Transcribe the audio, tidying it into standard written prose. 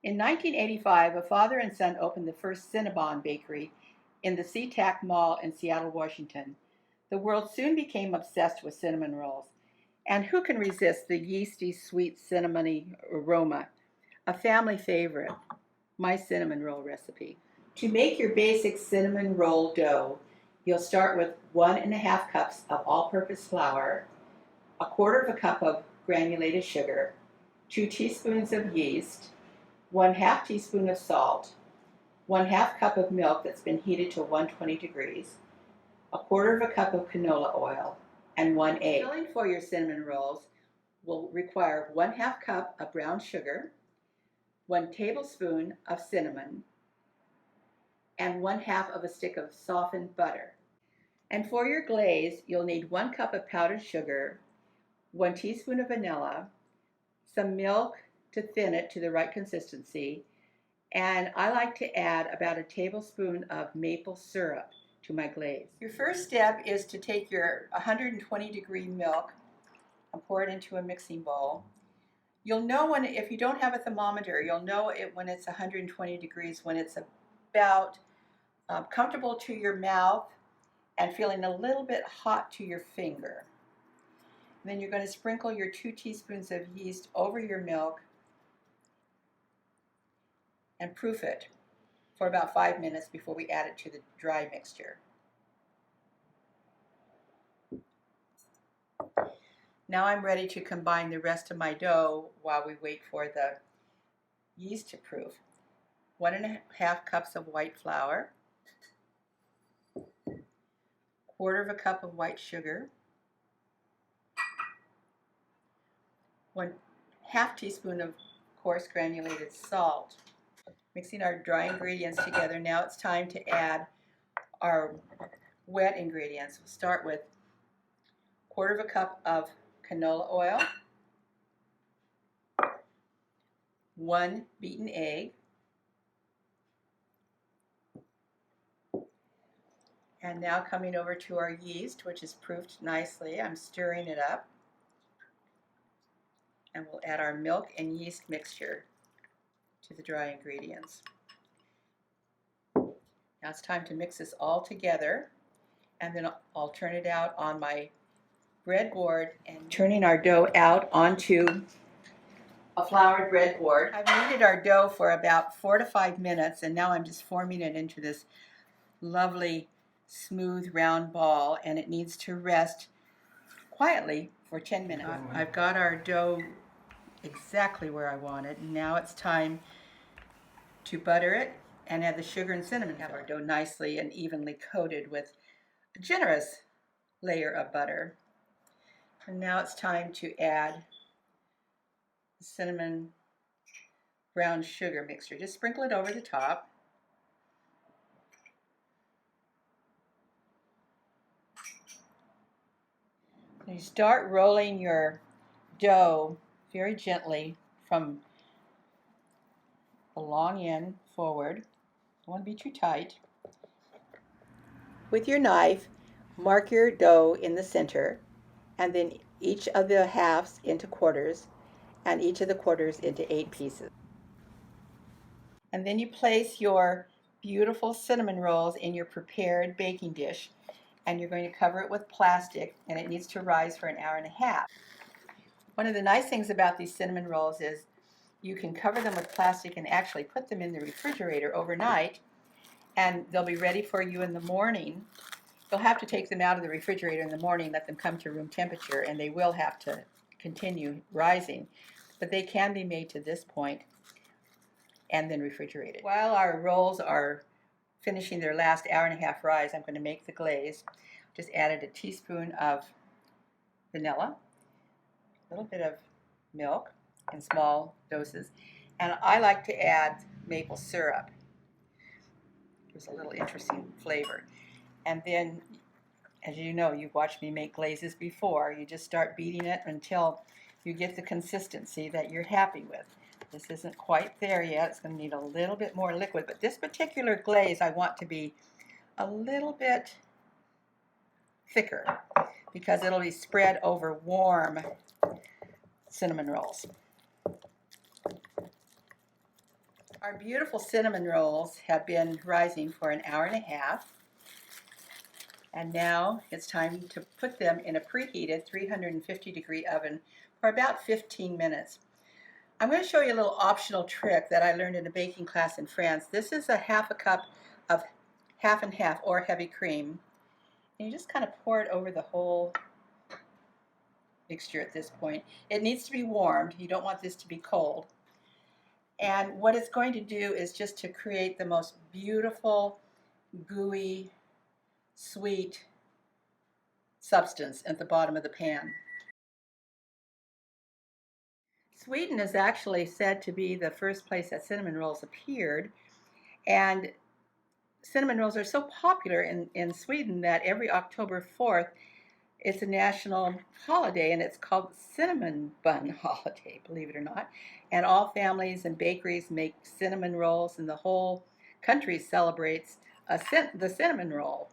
In 1985, a father and son opened the first Cinnabon bakery in the SeaTac Mall in Seattle, Washington. The world soon became obsessed with cinnamon rolls. And who can resist the yeasty, sweet, cinnamony aroma? A family favorite, my cinnamon roll recipe. To make your basic cinnamon roll dough, you'll start with 1½ cups of all-purpose flour, 1/4 cup of granulated sugar, 2 teaspoons of yeast, 1/2 teaspoon of salt, 1/2 cup of milk that's been heated to 120 degrees, 1/4 cup of canola oil, and 1 egg. Filling for your cinnamon rolls will require 1/2 cup of brown sugar, 1 tablespoon of cinnamon, and 1/2 of a stick of softened butter. And for your glaze, you'll need 1 cup of powdered sugar, 1 teaspoon of vanilla, some milk to thin it to the right consistency, and I like to add about a tablespoon of maple syrup to my glaze. Your first step is to take your 120-degree milk and pour it into a mixing bowl. You'll know when, if you don't have a thermometer, you'll know it when it's 120 degrees, when it's about comfortable to your mouth and feeling a little bit hot to your finger. And then you're going to sprinkle your 2 teaspoons of yeast over your milk and proof it for about 5 minutes before we add it to the dry mixture. Now I'm ready to combine the rest of my dough while we wait for the yeast to proof. 1½ cups of white flour, 1/4 cup of white sugar, 1/2 teaspoon of coarse granulated salt. Mixing our dry ingredients together, now it's time to add our wet ingredients. We'll start with 1/4 cup of canola oil, 1 beaten egg, and now coming over to our yeast, which is proofed nicely. I'm stirring it up, and we'll add our milk and yeast mixture to the dry ingredients. Now it's time to mix this all together, and then I'll turn it out on my breadboard, and turning our dough out onto a floured breadboard. I've kneaded our dough for about 4 to 5 minutes, and now I'm just forming it into this lovely smooth round ball, and it needs to rest quietly for 10 minutes. I've got our dough exactly where I want it. Now it's time to butter it and add the sugar and cinnamon. Have our dough nicely and evenly coated with a generous layer of butter. And now it's time to add the cinnamon brown sugar mixture. Just sprinkle it over the top. And you start rolling your dough very gently from the long end forward. Don't want to be too tight. With your knife, mark your dough in the center, and then each of the halves into quarters, and each of the quarters into 8 pieces. And then you place your beautiful cinnamon rolls in your prepared baking dish, and you're going to cover it with plastic, and it needs to rise for 1.5 hours. One of the nice things about these cinnamon rolls is you can cover them with plastic and actually put them in the refrigerator overnight, and they'll be ready for you in the morning. You'll have to take them out of the refrigerator in the morning, let them come to room temperature, and they will have to continue rising. But they can be made to this point and then refrigerated. While our rolls are finishing their last 1.5 hour rise, I'm going to make the glaze. Just added a teaspoon of vanilla, a little bit of milk in small doses, and I like to add maple syrup. Gives a little interesting flavor. And then, as you know, you've watched me make glazes before, you just start beating it until you get the consistency that you're happy with. This isn't quite there yet. It's going to need a little bit more liquid, but this particular glaze I want to be a little bit thicker because it'll be spread over warm cinnamon rolls. Our beautiful cinnamon rolls have been rising for an hour and a half, and now it's time to put them in a preheated 350-degree oven for about 15 minutes. I'm going to show you a little optional trick that I learned in a baking class in France. This is a half a cup of half and half or heavy cream, and you just kind of pour it over the whole mixture at this point. It needs to be warmed. You don't want this to be cold. And what it's going to do is just to create the most beautiful, gooey, sweet substance at the bottom of the pan. Sweden is actually said to be the first place that cinnamon rolls appeared, and cinnamon rolls are so popular in Sweden that every October 4th it's a national holiday, and it's called Cinnamon Bun Holiday, believe it or not. And all families and bakeries make cinnamon rolls, and the whole country celebrates the cinnamon roll.